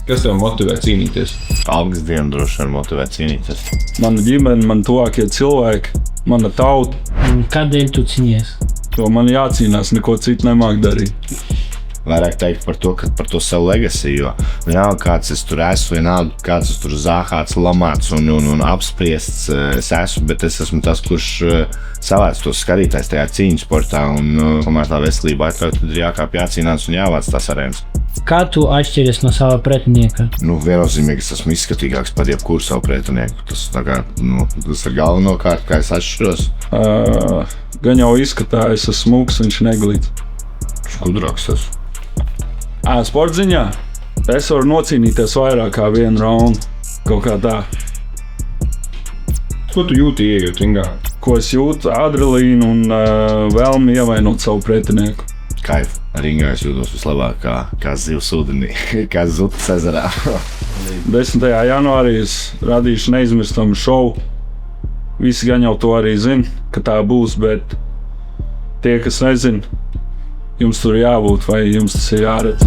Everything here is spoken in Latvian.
Kas tev motivē cīnīties? Algas diena droši vien motivē cīnīties. Mana ģimene, man tuvākie cilvēki, mana tauta. Kādēļ tu cīnies? Jo man jācīnās, neko citu nemāk darīt. Vairāk teikt par to, ka par to savu legacy, jo vienalga kāds es tur esmu, vienalga kāds es tur zāhāts, lamāts un apspriests es esmu, bet es esmu tas, kurš savāc tos skatītājs tajā cīņu sportā un kamēr tā veselība atļauj, tad ir jākāp jācīnās un jāvāc tās arēnas. Kā tu atšķiries no sava pretinieka? Viennozīmīgi es esmu izskatīgāks par jebkuru savu pretinieku. Tas tā kā, tas ir galvenokārt, kā es atšķiros. Gan jau izskatā, es esmu smūgs, viņš neglīts. Skudroks esmu. Sporta ziņā es varu nocīnīties vairāk kā vienu raundu. Kaut kā tā. Ko tu jūti ieejot ringā? Ko es jūtu? Adrenalīnu un vēlmi ievainot savu pretinieku. Kaifu. Ringā es jūtos vislabāk kā zivs ūdenī, kā zutas ezerā. 10. janvārī es radīšu neizmirstamu šovu. Visi gan jau to arī zina, ka tā būs, bet tie, kas nezina, jums tur jābūt vai jums tas ir jāredz.